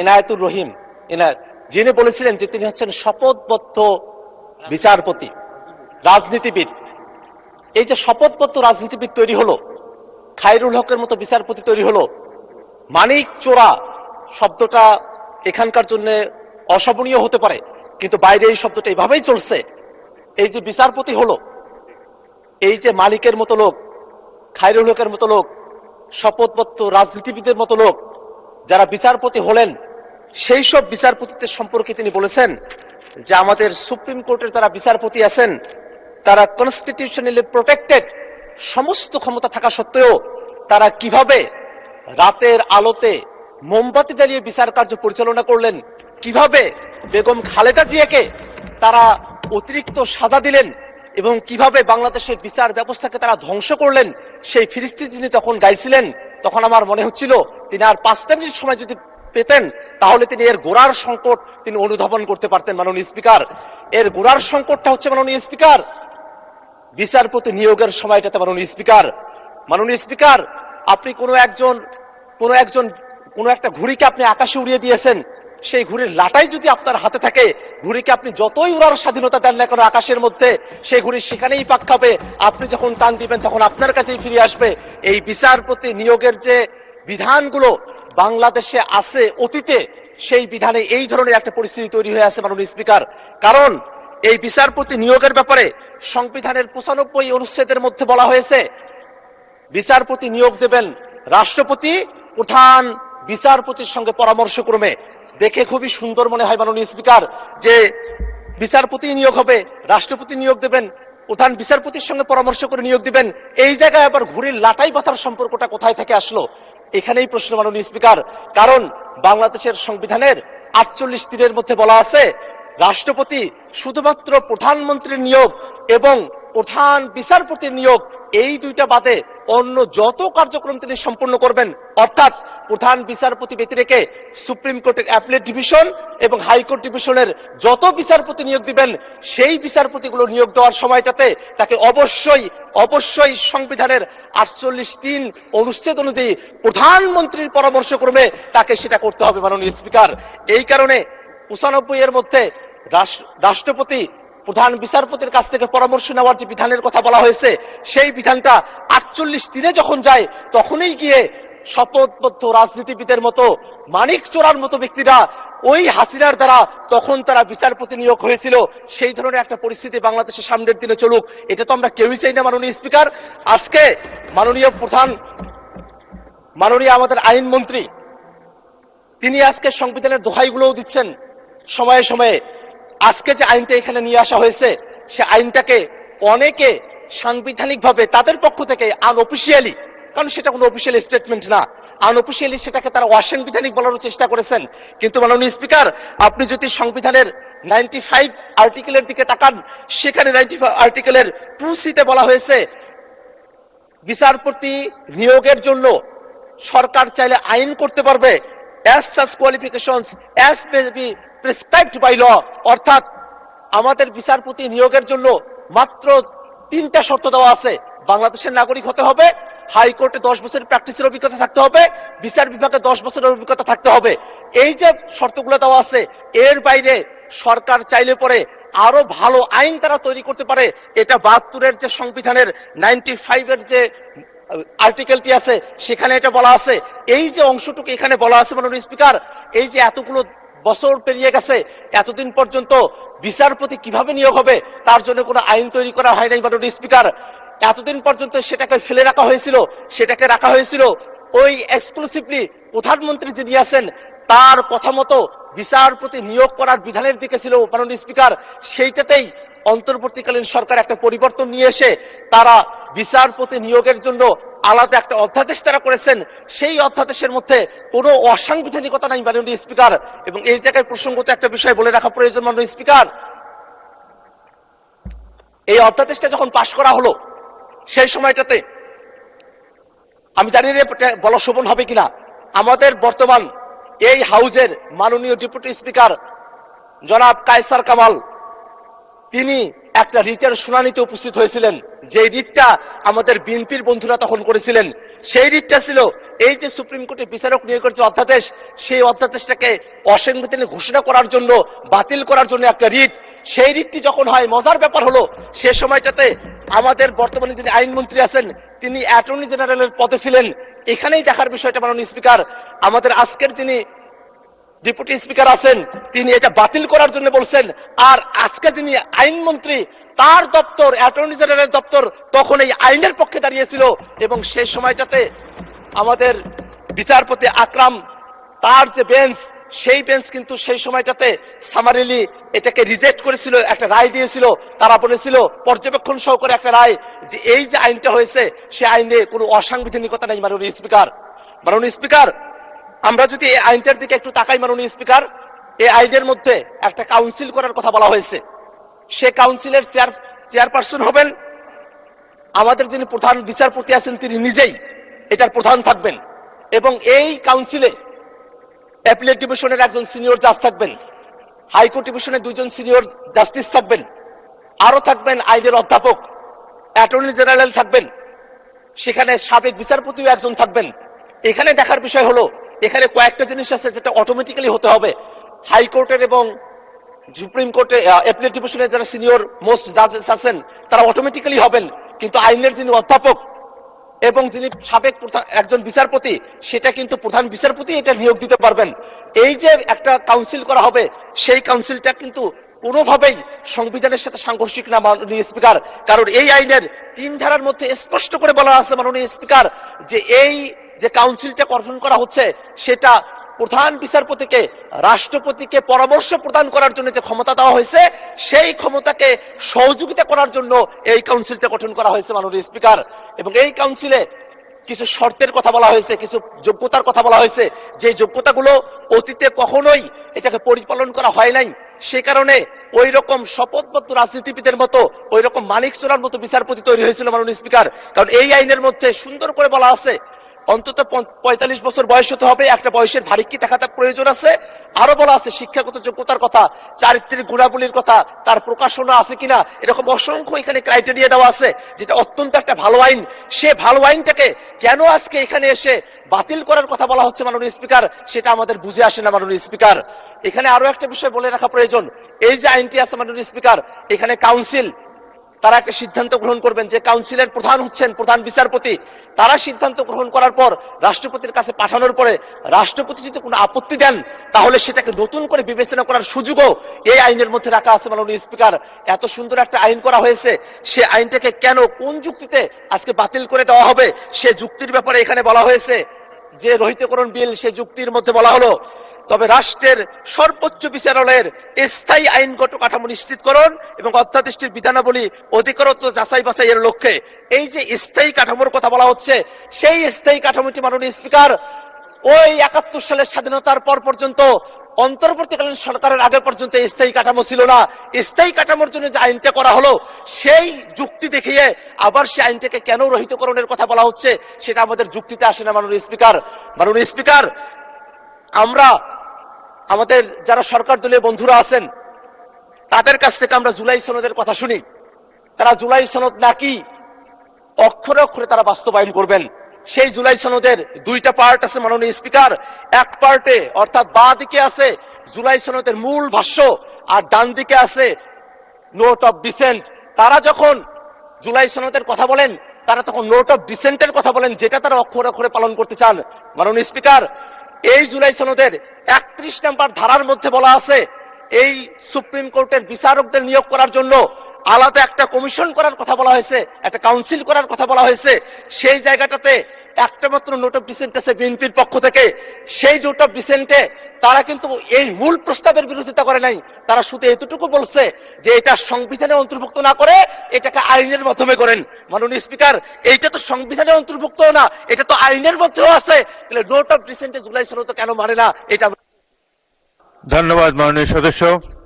এনায়েতুর রহিম যিনি বলেছিলেন যে তিনি হচ্ছেন শপথবদ্ধ বিচারপতি, রাজনীতিবিদ। এই যে শপথবদ্ধ রাজনীতিবিদ তৈরি হলো, খায়রুল হকের মতো বিচারপতি তৈরি হলো, মানিক চোরা শব্দটা এখানকার জন্য অশোভনীয় হতে পারে, কিন্তু বাইরে এই শব্দটা এইভাবেই চলছে। এই যে বিচারপতি হলো, এই যে মালিকের মতো লোক, খায়রুল হকের মতো লোক, শপথবদ্ধ রাজনীতিবিদের মতো লোক যারা বিচারপতি হলেন, সেই সব বিচারপতিদের সম্পর্কে তিনি বলেছেন যে আমাদের সুপ্রিম কোর্টের যারা বিচারপতি আছেন তারা কনস্টিটিউশনালি প্রোটেক্টেড, সমস্ত ক্ষমতা থাকা সত্ত্বেও তারা কিভাবে রাতের আলোতে মোমবাতি জ্বালিয়ে বিচার কার্য পরিচালনা করলেন, কিভাবে বেগম খালেদা জিয়াকে তারা অতিরিক্ত সাজা দিলেন এবং কিভাবে বাংলাদেশের বিচার ব্যবস্থাকে তারা ধ্বংস করলেন, সেই ফিরিস্তি যিনি তখন গাইছিলেন, তখন আমার মনে হচ্ছিল তিনি আর 5টা মিনিট সময় যদি পেতেন তাহলে তিনি এর গোড়ার সংকট তিনি অনুধাবন করতে পারতেন। মাননীয় স্পিকার, এর গোড়ার সংকটটা হচ্ছে মাননীয় স্পিকার বিচারপতি নিয়োগের সময়টাতে। মাননীয় স্পিকার, আপনি কোনো একটা ঘুড়িকে আপনি আকাশে উড়িয়ে দিয়েছেন, সেই ঘুড়ির লাটাই যদি আপনার হাতে থাকে, ঘুড়িকে আপনি যতই উড়ার স্বাধীনতা দেন না কেন আকাশের মধ্যে, সেই ঘুড়ি সেখানেই পাক খাবে। আপনি যখন টান দিবেন তখন আপনার কাছেই ফিরে আসবে। এই বিচারপতি নিয়োগের যে বিধানগুলো বাংলাদেশে আছে অতীতে, সেই বিধানে এই ধরনের একটা পরিস্থিতি তৈরি হয়ে আছে মাননীয় স্পিকার। কারণ এই বিচারপতি নিয়োগের ব্যাপারে সংবিধানের 95 অনুচ্ছেদের মধ্যে বলা হয়েছে বিচারপতি নিয়োগ দেবেন রাষ্ট্রপতি প্রধান বিচারপতির সঙ্গে পরামর্শক্রমে। দেখে খুবই সুন্দর মনে হয় মাননীয় স্পিকার যে বিচারপতি নিয়োগ হবে, রাষ্ট্রপতি নিয়োগ দেবেন, প্রধান বিচারপতির সঙ্গে পরামর্শ করে নিয়োগ দিবেন। এই জায়গায় আবার ঘুড়ির লাটাই বাঁধার সম্পর্কটা কোথায় থেকে আসলো? এখানেই প্রশ্ন মাননীয় স্পিকার। কারণ বাংলাদেশের সংবিধানের 48 মধ্যে বলা আছে রাষ্ট্রপতি শুধুমাত্র প্রধানমন্ত্রীর নিয়োগ এবং প্রধান বিচারপতির নিয়োগ, এই দুইটা বাদে অন্য যত কার্যক্রম তিনি সম্পন্ন করবেন, অর্থাৎ প্রধান বিচারপতি ব্যতি রেখে সুপ্রিম কোর্টের অ্যাপিলেট ডিভিশন এবং হাইকোর্ট ডিভিশনের যত বিচারপতি নিয়োগ দিবেন, সেই বিচারপতিগুলো নিয়োগ দেওয়ার সময়টাতে তাকে অবশ্যই সংবিধানের 48 অনুচ্ছেদ অনুযায়ী প্রধানমন্ত্রীর পরামর্শক্রমে তাকে সেটা করতে হবে মাননীয় স্পিকার। এই কারণে 95 মধ্যে রাষ্ট্রপতি প্রধান বিচারপতির কাছ থেকে পরামর্শ নেওয়ার যে বিধানের কথা বলা হয়েছে, সেই বিধানটা 48 যখন যায় তখনই গিয়ে শপথবদ্ধ রাজনীতিবিদের মতো মানিক চোরার মতো ব্যক্তিরা ওই হাসিনার দ্বারা তখন তারা বিচারপতি নিয়োগ হয়েছিল। সেই ধরনের একটা পরিস্থিতি বাংলাদেশের সামনের দিনে চলুক, এটা তো আমরা কেউই চাই না মাননীয় স্পিকার। আজকে মাননীয় আমাদের আইনমন্ত্রী তিনি আজকে সংবিধানের দোহাইগুলোও দিচ্ছেন সময়ে সময়ে। আজকে যে আইনটা এখানে নিয়ে আসা হয়েছে, সে আইনটাকে অনেকে সাংবিধানিকভাবে তাদের পক্ষ থেকে আনঅফিসিয়ালি, কারণ সেটা কোনো অফিসিয়াল স্টেটমেন্ট না, আনঅফিসিয়ালি সেটাকে তারা অসাংবিধানিক বলার চেষ্টা করেছেন। কিন্তু মাননীয় স্পিকার, আপনি যদি সংবিধানের 95 আর্টিকেলের দিকে তাকান, সেখানে 95 আর্টিকেলের 2C বলা হয়েছে বিচারপতি নিয়োগের জন্য সরকার চাইলে আইন করতে পারবে as such qualifications as may be prescribed by law। অর্থাৎ আমাদের বিচারপতি নিয়োগের জন্য মাত্র 3টা শর্ত দেওয়া আছে। বাংলাদেশের নাগরিক হতে হবে, হাইকোর্টে 10 বছরের প্র্যাকটিসের অভিজ্ঞতা থাকতে হবে, বিচার বিভাগে 10 বছরের অভিজ্ঞতা থাকতে হবে। এই যে শর্তগুলো দেওয়া আছে, এর বাইরে সরকার চাইলে পরে আরো ভালো আইন তারা তৈরি করতে পারে। এটা 72 যে সংবিধানের 95 যে আর্টিকেলটি আছে সেখানে এটা বলা আছে। এই যে অংশটুকু এখানে বলা আছে মাননীয় স্পিকার, এই যে এতগুলো বছর পেরিয়ে গেছে, এতদিন পর্যন্ত বিচারপতি কিভাবে নিয়োগ হবে তার জন্য কোনো আইন তৈরি করা হয় নাই মাননীয় স্পিকার। এতদিন পর্যন্ত সেটাকে ফেলে রাখা হয়েছিল, সেটাকে রাখা হয়েছিল ওই এক্সক্লুসিভলি প্রধানমন্ত্রী যিনি আছেন তার কথা মতো বিচারপতি নিয়োগ করার বিধানের দিকে ছিল মাননীয় স্পিকার। সেইটাতেই অন্তর্বর্তীকালীন সরকার একটা পরিবর্তন নিয়ে এসে তারা বিচারপতি নিয়োগের জন্য আলাদা একটা অধ্যাদেশ তারা করেছেন। সেই অধ্যাদেশের মধ্যে কোনো অসাংবিধানিকতা নাই মাননীয় স্পিকার। এবং এই জায়গায় প্রসঙ্গত একটা বিষয় বলে রাখা প্রয়োজন মাননীয় স্পিকার, এই অধ্যাদেশটা যখন পাশ করা হলো সেই সময়টাতে, আমি জানি না বলা শোভন হবে কিনা, আমাদের বর্তমান এই হাউজের মাননীয় ডেপুটি স্পিকার জনাব কায়সার কামাল তিনি একটা রিটের শুনানিতে উপস্থিত হয়েছিলেন। যে রিটটা আমাদের বিএনপির বন্ধুরা তখন করেছিলেন, সেই রিটটা ছিল এই যে সুপ্রিম কোর্টের বিচারক নিয়োগের যে অধ্যাদেশ, সেই অধ্যাদেশটাকে অসাংবিধানিক ঘোষণা করার জন্য, বাতিল করার জন্য একটা রিট, সেই রিটটি যখন হয়, মজার ব্যাপার হলো সে সময়টাতে আমাদের বর্তমানে যিনি আইনমন্ত্রী আছেন তিনি অ্যাটর্নি জেনারেলের পদে ছিলেন। এখানেই দেখার বিষয়টা মাননীয় স্পিকার, আমাদের আজকের যিনি ডেপুটি স্পিকার আছেন তিনি এটা বাতিল করার জন্য বলছেন, আর আজকে যিনি আইনমন্ত্রী তার দপ্তর, অ্যাটর্নি জেনারেলের দপ্তর তখন এই আইনের পক্ষে দাঁড়িয়েছিল। এবং সেই সময়টাতে আমাদের বিচারপতি আকরাম, তার যে বেঞ্চ, সেই বেঞ্চ কিন্তু সেই সময়টাতে সামারিলি এটাকে রিজেক্ট করেছিল, একটা রায় দিয়েছিল। তারা বলেছিল পর্যবেক্ষণ সহকারে একটা রায়, যে এই যে আইনটা হয়েছে সে আইনে কোনো অসাংবিধানিকতা নেই। মাননীয় স্পিকার, আমরা যদি এই আইনটার দিকে একটু তাকাই মাননীয় স্পিকার, এই আইনের মধ্যে একটা কাউন্সিল করার কথা বলা হয়েছে। সে কাউন্সিলের চেয়ারপারসন হবেন আমাদের যিনি প্রধান বিচারপতি আছেন, তিনি নিজেই এটার প্রধান থাকবেন। এবং এই কাউন্সিলে অ্যাপিলেট ডিভিশনের একজন সিনিয়র জাজ থাকবেন, হাইকোর্ট ডিভিশনের দুইজন সিনিয়র জাস্টিস থাকবেন, আরো থাকবেন আইনের অধ্যাপক, অ্যাটর্নি জেনারেল থাকবেন, সেখানে সাবেক বিচারপতিও একজন থাকবেন। এখানে দেখার বিষয় হলো এখানে কয়েকটা জিনিস আছে যেটা অটোমেটিক্যালি হতে হবে। হাইকোর্টের এবং সুপ্রিম কোর্টে অ্যাপিলেট ডিভিশনের যারা সিনিয়র মোস্ট জাজেস আছেন তারা অটোমেটিক্যালি হবেন, কিন্তু আইনের যিনি অধ্যাপক এবং যিনি সাবেক একজন বিচারপতি, সেটা কিন্তু প্রধান বিচারপতি এটা নিয়োগ দিতে পারবেন। এই যে একটা কাউন্সিল করা হবে, সেই কাউন্সিলটা কিন্তু কোনোভাবেই সংবিধানের সাথে সাংঘর্ষিক না মাননীয় স্পিকার। কারণ এই আইনের 3 ধারার মধ্যে স্পষ্ট করে বলা আছে মাননীয় স্পিকার, যে এই যে কাউন্সিলটা গঠন করা হচ্ছে সেটা প্রধান বিচারপতিকে, রাষ্ট্রপতিকে পরামর্শ প্রদান করার জন্য যে ক্ষমতা দেওয়া হয়েছে, সেই ক্ষমতাকে সহযোগিতা করার জন্য এই কাউন্সিলটা গঠন করা হয়েছে মাননীয় স্পিকার। এবং এই কাউন্সিলে কিছু শর্তের কথা বলা হয়েছে, কিছু যোগ্যতার কথা বলা হয়েছে, যে যোগ্যতাগুলো অতীতে কখনোই এটাকে পরিপালন করা হয় নাই। সে কারণে ওই রকম শপথবদ্ধ রাজনীতিবিদের মতো, ওই রকম মানিক চোরার মতো বিচারপতি তৈরি হয়েছিল মাননীয় স্পিকার। কারণ এই আইনের মধ্যে সুন্দর করে বলা আছে অন্তত 45 বছর বয়স হতে হবে, একটা বয়সের ভারিক্কি দেখাতে প্রয়োজন আছে। আরো বলা আছে শিক্ষাগত যোগ্যতার কথা, চারিত্রিক গুণাবলীর কথা, তার প্রকাশনা আছে কিনা, এরকম অসংখ্য এখানে ক্রাইটেরিয়া দেওয়া আছে, যেটা অত্যন্ত একটা ভালো আইন। সে ভালো আইনটাকে কেন আজকে এখানে এসে বাতিল করার কথা বলা হচ্ছে মাননীয় স্পিকার, সেটা আমাদের বুঝে আসে না মাননীয় স্পিকার। এখানে আরো একটা বিষয় বলে রাখা প্রয়োজন, এই যে আইনটি আছে মাননীয় স্পিকার, এখানে কাউন্সিল তারা একটা সিদ্ধান্ত গ্রহণ করবেন, যে কাউন্সিলের প্রধান হচ্ছেন প্রধান বিচারপতি। তারা সিদ্ধান্ত গ্রহণ করার পর রাষ্ট্রপতির কাছে পাঠানোর পরে রাষ্ট্রপতি যদি কোনো আপত্তি দেন, তাহলে সেটাকে নতুন করে বিবেচনা করার সুযোগও এই আইনের মধ্যে রাখা আছে মাননীয় স্পিকার। এত সুন্দর একটা আইন করা হয়েছে, সে আইনটাকে কেন, কোন যুক্তিতে আজকে বাতিল করে দেওয়া হবে, সে যুক্তির ব্যাপারে এখানে বলা হয়েছে। যে রহিতকরণ বিল, সে যুক্তির মধ্যে বলা হলো, তবে রাষ্ট্রের সর্বোচ্চ বিচারালয়ের স্থায়ী আইনগত কাঠামো নিশ্চিতকরণ এবং অধ্যাদেশটির বিধানাবলী অধিকতর যাচাই বাছাইয়ের লক্ষ্যে এই যে স্থায়ী কাঠামোর কথা বলা হচ্ছে, সেই স্থায়ী কাঠামোটি মাননীয় স্পিকার ওই 71 সালের স্বাধীনতার পর পর্যন্ত, অন্তর্বর্তীকালীন সরকারের আগে পর্যন্ত স্থায়ী কাঠামো ছিল না। স্থায়ী কাঠামোর জন্য যে আইনটা করা হলো, সেই যুক্তি দেখিয়ে আবার সেই আইনটাকে কেন রহিতকরণের কথা বলা হচ্ছে, সেটা আমাদের যুক্তিতে আসে না মাননীয় স্পিকার। আমরা আমাদের যারা সরকার দলীয় বন্ধুরা আছেন তাদের কাছ থেকে আমরা জুলাই সনদের কথা শুনি, তারা জুলাই সনদ নাকি অক্ষরে অক্ষরে তারা বাস্তবায়ন করবেন। সেই জুলাই সনদের 2টা পার্ট আছে মাননীয় স্পিকার। এক পার্টে অর্থাৎ বাঁ দিকে আছে জুলাই সনদের মূল ভাষ্য, আর ডান দিকে আছে নোট অফ ডিসেন্ট। তারা যখন জুলাই সনদের কথা বলেন, তারা তখন নোট অফ ডিসেন্টের কথা বলেন, যেটা তারা অক্ষরে অক্ষরে পালন করতে চান। মাননীয় স্পিকার, এই জুলাই সনদের 31 নম্বর ধারার মধ্যে বলা আছে, এই সুপ্রিম কোর্টের বিচারকদের নিয়োগ করার জন্য আলাদা একটা কমিশন করার কথা বলা হয়েছে, একটা কাউন্সিল করার কথা বলা হয়েছে। সেই জায়গাটাতে একটা মাত্র নোট অফ ডিসেন্ট আছে বিএনপির পক্ষ থেকে। সেই নোট অফ ডিসেন্টে তারা কিন্তু এই মূল প্রস্তাবের বিরোধিতা করে নাই, তারা শুধু এতটুকু বলছে যে এটা সংবিধানে অন্তর্ভুক্ত না করে এটাকে আইনের মাধ্যমে করেন। মাননীয় স্পিকার, এইটা তো সংবিধানে অন্তর্ভুক্ত না, এটা তো আইনের মধ্যেও আছে, তাহলে নোট অফ ডিসেন্টে জুলাই সনদ কেন মানে না? এটা ধন্যবাদ মাননীয় সদস্য।